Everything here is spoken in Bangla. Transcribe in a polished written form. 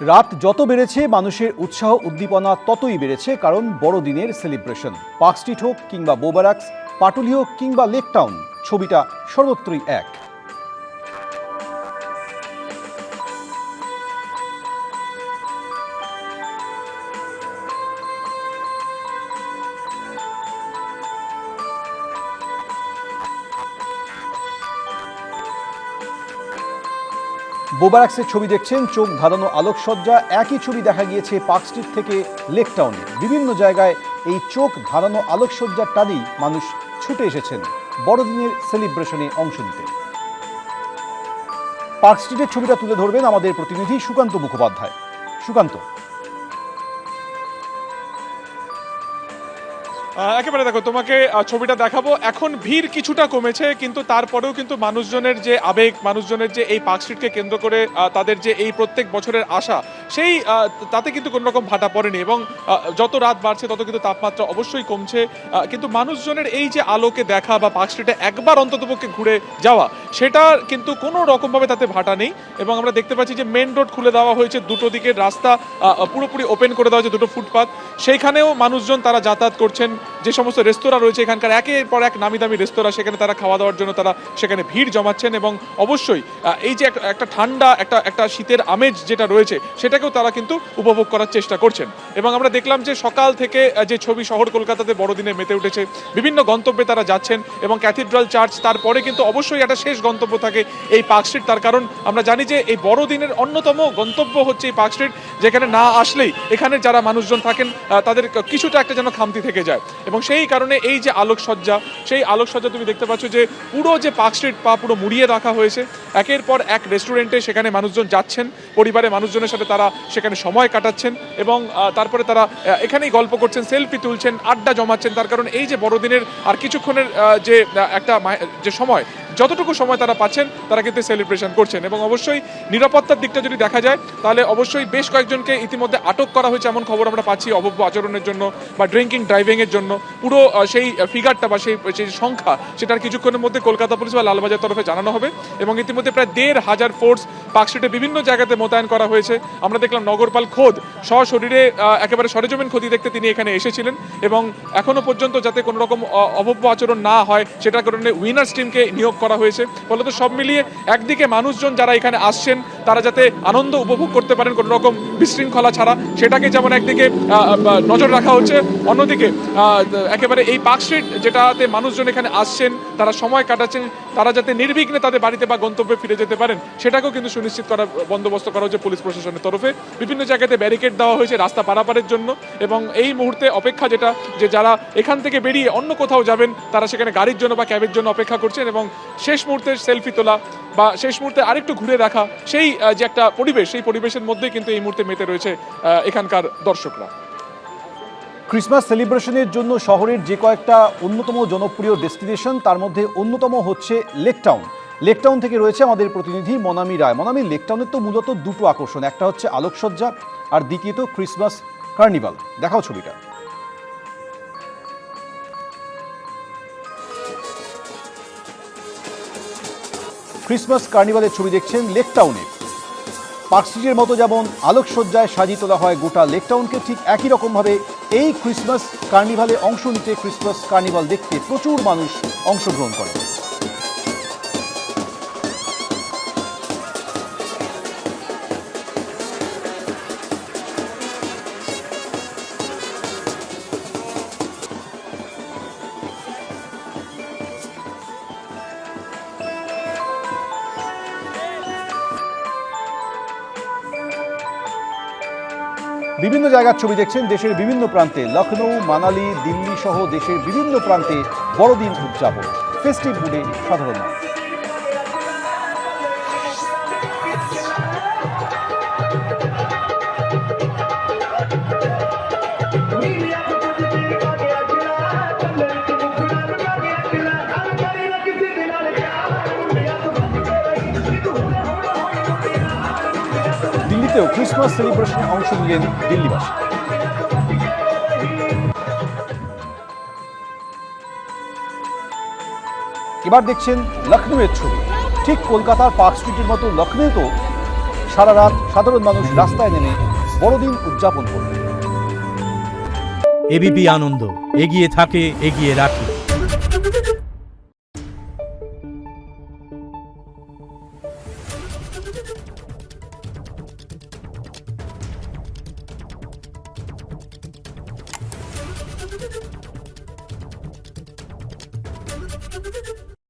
রাত যত বেড়েছে মানুষের উৎসাহ উদ্দীপনা ততই বেড়েছে, কারণ বড়দিনের সেলিব্রেশন। পার্ক স্ট্রিট হোক কিংবা বোবারাক্স, পাটুলি হোক কিংবা লেক টাউন, ছবিটা সর্বত্রই এক। বোবারাক্সের ছবি দেখছেন, চোখ ধাঁধানো আলোকসজ্জা। একই ছবি দেখা গিয়েছে পার্ক স্ট্রিট থেকে লেক টাউনে। বিভিন্ন জায়গায় এই চোখ ধাঁধানো আলোকসজ্জার টানেই মানুষ ছুটে এসেছেন বড়দিনের সেলিব্রেশনে অংশ নিতে। পার্ক স্ট্রিটের ছবিটা তুলে ধরবেন আমাদের প্রতিনিধি সুকান্ত মুখোপাধ্যায়। সুকান্ত। একেবারে দেখো, তোমাকে ছবিটা দেখাবো। এখন ভিড় কিছুটা কমেছে, কিন্তু তারপরেও কিন্তু মানুষজনের যে আবেগ, মানুষজনের যে এই পার্ক স্ট্রিটকে কেন্দ্র করে তাদের যে এই প্রত্যেক বছরের আশা, সেই তাতে কিন্তু কোনো রকম ভাটা পড়েনি। এবং যত রাত বাড়ছে তত কিন্তু তাপমাত্রা অবশ্যই কমছে, কিন্তু মানুষজনের এই যে আলোকে দেখা বা পার্ক স্ট্রিটে একবার অন্ততপক্ষে ঘুরে যাওয়া, সেটা কিন্তু কোনো রকমভাবে তাতে ভাটা নেই। এবং আমরা দেখতে পাচ্ছি যে মেন রোড খুলে দেওয়া হয়েছে, দুটো দিকের রাস্তা পুরোপুরি ওপেন করে দেওয়া হয়েছে, দুটো ফুটপাথ। সেইখানেও মানুষজন তারা যাতায়াত করছেন। যে সমস্ত রেস্তোরাঁ রয়েছে এখানকার, একের পর এক নামি দামি রেস্তোরাঁ, সেখানে তারা খাওয়া দাওয়ার জন্য তারা সেখানে ভিড় জমাচ্ছেন। এবং অবশ্যই এই যে একটা ঠান্ডা, একটা শীতের আমেজ যেটা রয়েছে, সেটাকেও তারা কিন্তু উপভোগ করার চেষ্টা করছেন। এবং আমরা দেখলাম যে সকাল থেকে যে ছবি শহর কলকাতাতে বড়দিনে মেতে উঠেছে, বিভিন্ন গন্তব্যে তারা যাচ্ছেন। এবং ক্যাথিড্রাল চার্চ, তারপরে কিন্তু অবশ্যই একটা শেষ গন্তব্য থাকে এই পার্ক স্ট্রিট। তার কারণ আমরা জানি যে এই বড়দিনের অন্যতম গন্তব্য হচ্ছে এই পার্ক স্ট্রিট, যেখানে না আসলেই এখানে যারা মানুষজন থাকেন তাদের কিছুটা একটা যেন খামতি থেকে যায়। এবং সেই কারণে এই যে আলোকসজ্জা, সেই আলোকসজ্জা তুমি দেখতে পাচ্ছ যে পুরো যে পার্ক স্ট্রিট পুরো মুড়িয়ে রাখা হয়েছে। একের পর এক রেস্টুরেন্টে সেখানে মানুষজন যাচ্ছেন, পরিবারের মানুষজনের সাথে তারা সেখানে সময় কাটাচ্ছেন। এবং তারপরে তারা এখানেই গল্প করছেন, সেলফি তুলছেন, আড্ডা জমাচ্ছেন। তার কারণ এই যে বড়দিনের আর কিছুক্ষণের যে একটা যে সময়, যতটুকু সময় তারা পাচ্ছেন, তারা কিন্তু সেলিব্রেশন করছেন। এবং অবশ্যই নিরাপত্তার দিকটা যদি দেখা যায়, তাহলে অবশ্যই বেশ কয়েকজনকে ইতিমধ্যে আটক করা হয়েছে, এমন খবর আমরা পাচ্ছি, অভব্য আচরণের জন্য বা ড্রিঙ্কিং ড্রাইভিংয়ের জন্য। পুরো সেই ফিগারটা বা সেই সংখ্যা, সেটার কিছুক্ষণের মধ্যে কলকাতা পুলিশ বা লালবাজার তরফে জানানো হবে। এবং ইতিমধ্যে প্রায় 1,500 ফোর্স পার্ক স্ট্রিটে বিভিন্ন জায়গাতে মোতায়েন করা হয়েছে। আমরা দেখলাম নগরপাল খোদ সশরীরে একেবারে সরেজমিন ক্ষতি দেখতে তিনি এখানে এসেছিলেন। এবং এখনো পর্যন্ত যাতে কোনো রকম অভব্য আচরণ না হয়, সেটার কারণে উইনার্স টিমকে নিয়োগ করা হয়েছে। ফলত সব মিলিয়ে একদিকে মানুষজন যারা এখানে আসছেন, তারা যাতে আনন্দ উপভোগ করতে পারেন কোনো রকম বিশৃঙ্খলা ছাড়া, সেটাকে যেমন একদিকে নজর রাখা হচ্ছে, অন্যদিকে একেবারে এই পার্ক স্ট্রিট যেটাতে মানুষজন এখানে আসছেন, তারা সময় কাটাচ্ছেন, তারা যাতে নির্বিঘ্নে তাদের বাড়িতে বা গন্তব্যে ফিরে যেতে পারেন, সেটাকেও কিন্তু সুনিশ্চিত করার বন্দোবস্ত করা হচ্ছে পুলিশ প্রশাসনের তরফে। বিভিন্ন জায়গাতে ব্যারিকেড দেওয়া হয়েছে রাস্তা পারাপারের জন্য। এবং এই মুহূর্তে অপেক্ষা যেটা, যে যারা এখান থেকে বেরিয়ে অন্য কোথাও যাবেন, তারা সেখানে গাড়ির জন্য বা ক্যাবের জন্য অপেক্ষা করছেন। এবং শেষ মুহূর্তে সেলফি তোলা বা শেষ মুহূর্তে আরেকটু ঘুরে দেখা, সেই যে একটা পরিবেশ, সেই পরিবেশের মধ্যেই কিন্তু এই মুহূর্তে মেতে রয়েছে এখানকার দর্শকরা। ক্রিসমাস সেলিব্রেশনের জন্য শহরের যে কয়েকটা অন্যতম জনপ্রিয় ডেস্টিনেশন, তার মধ্যে অন্যতম হচ্ছে লেক টাউন। লেক টাউন থেকে রয়েছে আমাদের প্রতিনিধি মনামি রায়। মনামি, লেক টাউনের তো মূলত দুটো আকর্ষণ, একটা হচ্ছে আলোকসজ্জা আর দ্বিতীয়ত ক্রিসমাস কার্নিভাল। দেখাও ছবিটা। ক্রিসমাস কার্নিভালের ছবি দেখছেন লেক টাউনে। পার্ক স্ট্রিটের মতো যেমন আলোকসজ্জায় সাজিয়ে তোলা হয় গোটা লেক টাউনকে, ঠিক একই রকমভাবে এই ক্রিসমাস কার্নিভালে অংশ নিতে, ক্রিসমাস কার্নিভাল দেখতে প্রচুর মানুষ অংশগ্রহণ করে। বিভিন্ন জায়গার ছবি দেখছেন দেশের বিভিন্ন প্রান্তে, লখনৌ, মানালি, দিল্লি সহ দেশের বিভিন্ন প্রান্তে বড়দিন উদযাপন, ফেস্টিভ মুডে সাধারণ মানুষ। দিল্লিতেও ক্রিসমাস সেলিব্রেশনে অংশ নিলেন দিল্লিবাসী। এবার দেখছেন লখনৌয়ের ছবি। ঠিক কলকাতার পার্ক স্ট্রিটের মতো লখনৌতেও সারা রাত সাধারণ মানুষ রাস্তায় নেমে বড়দিন উদযাপন করবে। এবিপি আনন্দ, এগিয়ে থাকে, এগিয়ে রাখে।